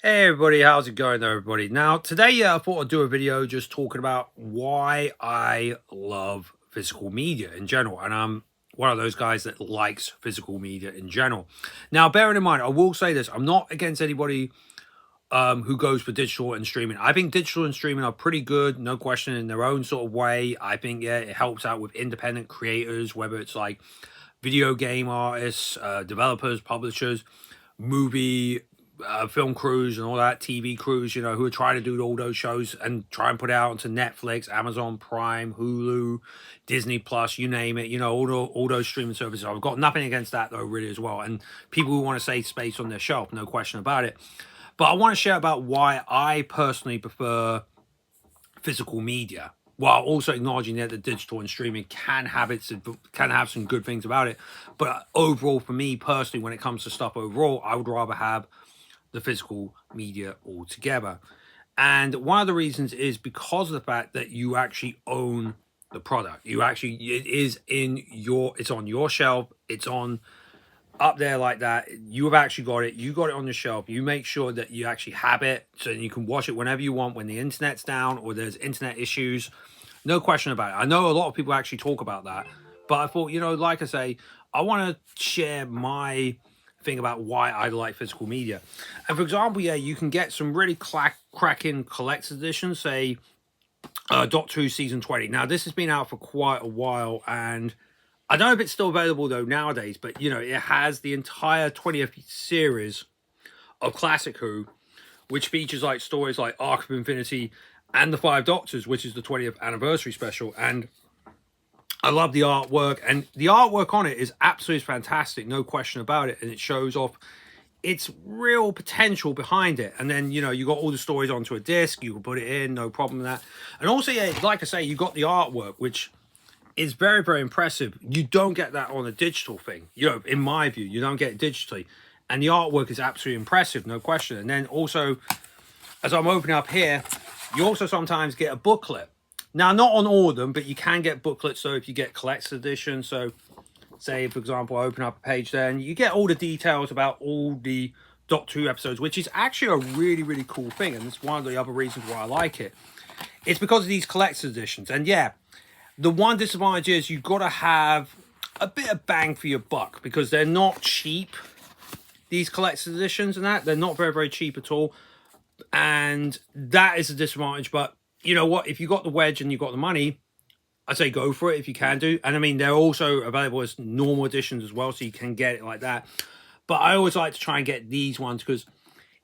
Hey everybody, how's it going there, everybody? Now, today I thought I'd do a video just talking about why I love physical media in general. And I'm one of those guys that likes physical media in general. Now, bearing in mind, I will say this, I'm not against anybody who goes for digital and streaming. I think digital and streaming are pretty good, no question, in their own sort of way. I think, yeah, it helps out with independent creators, whether it's like video game artists, developers, publishers, movie film crews and all that, TV crews, who are trying to do all those shows and try and put it out onto Netflix, Amazon Prime, Hulu, Disney Plus, you name it, all those streaming services. I've got nothing against that though, really, as well. And people who want to save space on their shelf, no question about it. But I want to share about why I personally prefer physical media, while also acknowledging that the digital and streaming can have some good things about it. But overall, for me personally, when it comes to stuff overall, I would rather have the physical media altogether. And one of the reasons is because of the fact that you actually own the product. It's on your shelf, it's on up there like that. You have actually got it. You got it on your shelf. You make sure that you actually have it so you can watch it whenever you want when the internet's down or there's internet issues. No question about it. I know a lot of people actually talk about that, but I thought, like I say, I want to share my thing about why I like physical media. And for example, yeah, you can get some really cracking collector's editions, say Doctor Who season 20. Now, this has been out for quite a while, and I don't know if it's still available though nowadays, but it has the entire 20th series of Classic Who, which features like stories like Arc of Infinity and the Five Doctors, which is the 20th anniversary special. And I love the artwork, and the artwork on it is absolutely fantastic, no question about it. And it shows off its real potential behind it. And then, you got all the stories onto a disc, you can put it in, no problem with that. And also, yeah, like I say, you got the artwork, which is very, very impressive. You don't get that on a digital thing. In my view, you don't get it digitally. And the artwork is absolutely impressive, no question. And then also, as I'm opening up here, you also sometimes get a booklet. Now, not on all of them, but you can get booklets. So if you get collector's edition, so say, for example, I open up a page there and you get all the details about all the Doctor Who episodes, which is actually a really, really cool thing. And it's one of the other reasons why I like it. It's because of these collector's editions. And yeah, the one disadvantage is you've got to have a bit of bang for your buck because they're not cheap. These collector's editions and that, they're not very, very cheap at all. And that is a disadvantage. But you know what? If you got the wedge and you got the money, I say go for it if you can do. And I mean, they're also available as normal editions as well, so you can get it like that. But I always like to try and get these ones because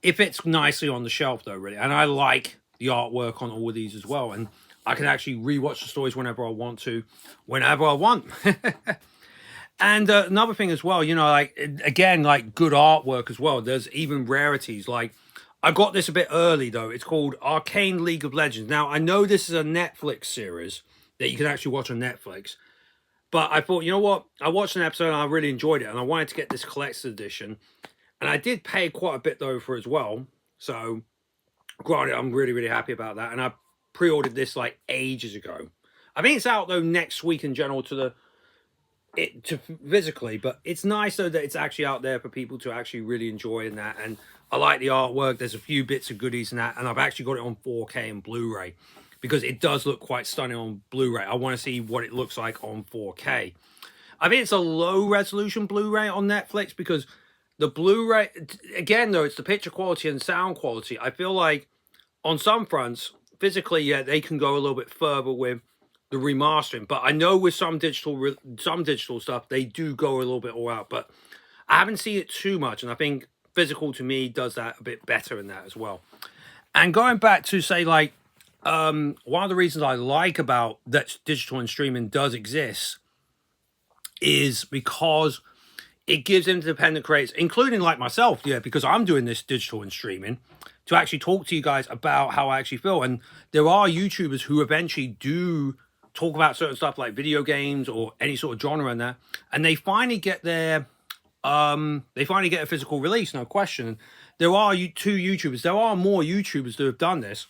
it fits nicely on the shelf, though, really. And I like the artwork on all of these as well. And I can actually rewatch the stories whenever I want to, whenever I want. And another thing as well, like, again, like good artwork as well. There's even rarities. Like, I got this a bit early, though. It's called Arcane League of Legends. Now, I know this is a Netflix series that you can actually watch on Netflix. But I thought, you know what? I watched an episode and I really enjoyed it. And I wanted to get this collector's edition. And I did pay quite a bit, though, for it as well. So, granted, I'm really, really happy about that. And I pre-ordered this like ages ago. I think it's out, though, next week in general to physically. But it's nice, though, that it's actually out there for people to actually really enjoy in that. And I like the artwork. There's a few bits of goodies in that. And I've actually got it on 4K and Blu-ray because it does look quite stunning on Blu-ray. I want to see what it looks like on 4K. I think it's a low resolution Blu-ray on Netflix because the Blu-ray, again, though, it's the picture quality and sound quality. I feel like on some fronts, physically, yeah, they can go a little bit further with the remastering. But I know with some digital stuff, they do go a little bit all out. But I haven't seen it too much, and I think physical to me does that a bit better in that as well. And going back to say like one of the reasons I like about that digital and streaming does exist is because it gives independent creators, including like myself, yeah, because I'm doing this digital and streaming, to actually talk to you guys about how I actually feel. And there are YouTubers who eventually do talk about certain stuff like video games or any sort of genre in there, and they finally get a physical release, no question. There are two YouTubers. There are more YouTubers that have done this.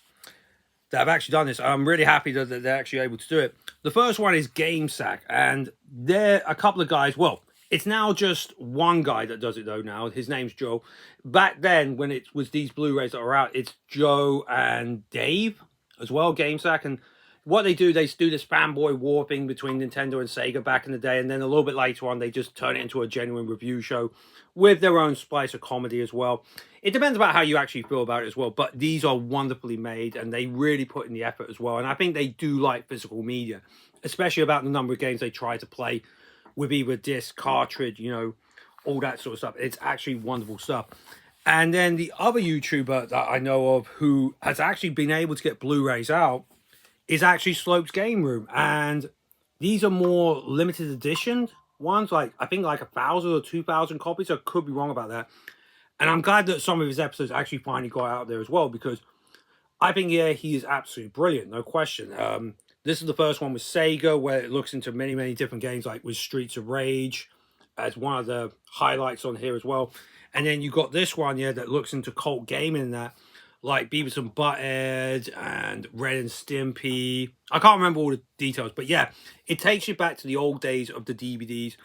I'm really happy that they're actually able to do it. The first one is GameSack, and they're a couple of guys. Well, It's now just one guy that does it though now. His name's Joe. Back then, when it was these Blu-rays that are out, it's Joe and Dave as well, GameSack. And what they do this fanboy warping between Nintendo and Sega back in the day. And then a little bit later on, they just turn it into a genuine review show with their own splice of comedy as well. It depends about how you actually feel about it as well. But these are wonderfully made and they really put in the effort as well. And I think they do like physical media, especially about the number of games they try to play with either disc, cartridge, you know, all that sort of stuff. It's actually wonderful stuff. And then the other YouTuber that I know of who has actually been able to get Blu-rays out is actually Slopes Game Room. And these are more limited edition ones, like I think like 1,000 or 2,000 copies. I could be wrong about that. And I'm glad that some of his episodes actually finally got out there as well, because I think, yeah, he is absolutely brilliant, no question. This is the first one with Sega, where it looks into many, many different games, like with Streets of Rage as one of the highlights on here as well. And then you got this one, yeah, that looks into cult gaming and that, like Beavis and Butthead and Ren and Stimpy. I can't remember all the details, but yeah, it takes you back to the old days of the DVDs.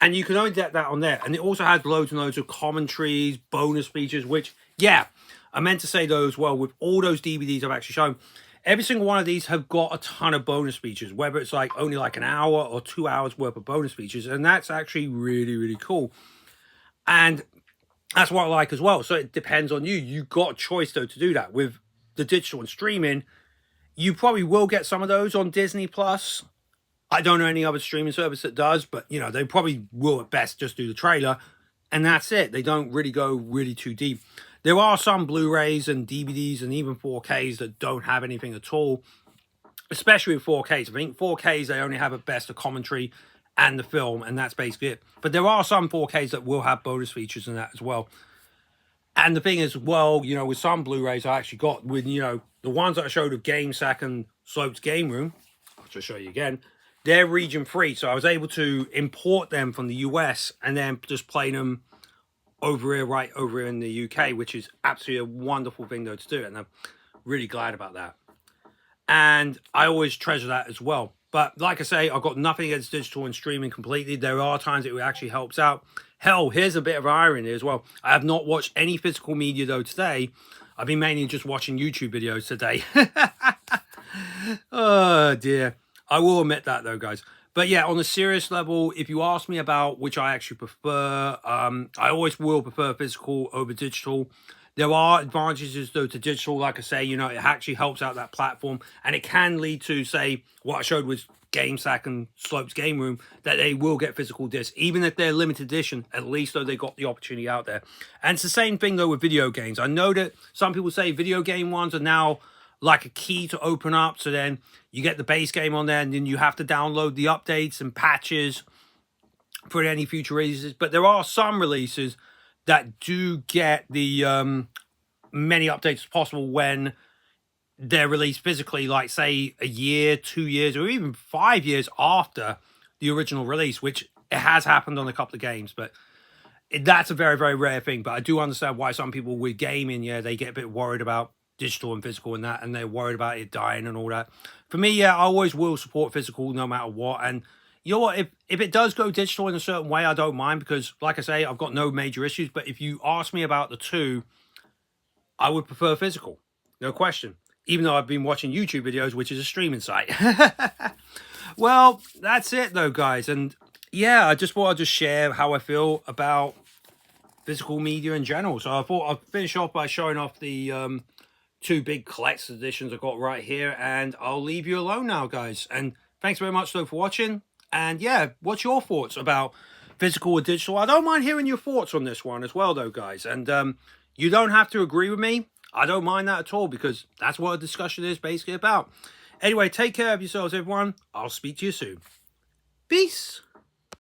And you can only get that on there. And it also has loads and loads of commentaries, bonus features, which, yeah, I meant to say though as well, with all those DVDs I've actually shown, every single one of these have got a ton of bonus features, whether it's like only like an hour or 2 hours worth of bonus features. And that's actually really, really cool. And that's what I like as well. So it depends on you. You got a choice though to do that. With the digital and streaming, you probably will get some of those on Disney Plus. I don't know any other streaming service that does, but you know, they probably will at best just do the trailer and that's it. They don't really go really too deep. There are some Blu-rays and DVDs and even 4Ks that don't have anything at all, especially with 4Ks. I think 4Ks, they only have at best a commentary and the film, and that's basically it. But there are some 4Ks that will have bonus features in that as well. And the thing is, well, you know, with some Blu-rays I actually got, with, you know, the ones that I showed of GameSack and Slopes Game Room, I'll just show you again, they're region free. So I was able to import them from the US and then just play them over here, right over here in the UK, which is absolutely a wonderful thing though to do. And I'm really glad about that. And I always treasure that as well. But like I say, I've got nothing against digital and streaming completely. There are times it actually helps out. Hell, here's a bit of irony as well. I have not watched any physical media though today. I've been mainly just watching YouTube videos today. Oh dear. I will admit that though, guys. But yeah, on a serious level, if you ask me about which I actually prefer, I always will prefer physical over digital. There are advantages though to digital. Like I say, you know, it actually helps out that platform, and it can lead to, say, what I showed was GameSack and Slopes Game Room, that they will get physical discs, even if they're limited edition. At least though they got the opportunity out there. And it's the same thing though with video games. I know that some people say video game ones are now like a key to open up, so then you get the base game on there and then you have to download the updates and patches for any future releases. But there are some releases that do get the many updates as possible when they're released physically, like say a year, 2 years, or even 5 years after the original release, which it has happened on a couple of games. But that's a very, very rare thing. But I do understand why some people with gaming, yeah, they get a bit worried about digital and physical and that, and they're worried about it dying and all that. For me, yeah, I always will support physical no matter what. And you know what, if it does go digital in a certain way, I don't mind, because like I say, I've got no major issues. But if you ask me about the two, I would prefer physical, no question, even though I've been watching YouTube videos, which is a streaming site. Well, that's it though, guys. And yeah, I just thought I'd just share how I feel about physical media in general. So I thought I'd finish off by showing off the two big collector's editions I've got right here, and I'll leave you alone now, guys. And thanks very much though for watching. And yeah, what's your thoughts about physical or digital? I don't mind hearing your thoughts on this one as well though, guys. And you don't have to agree with me. I don't mind that at all, because that's what a discussion is basically about. Anyway, take care of yourselves, everyone. I'll speak to you soon. Peace.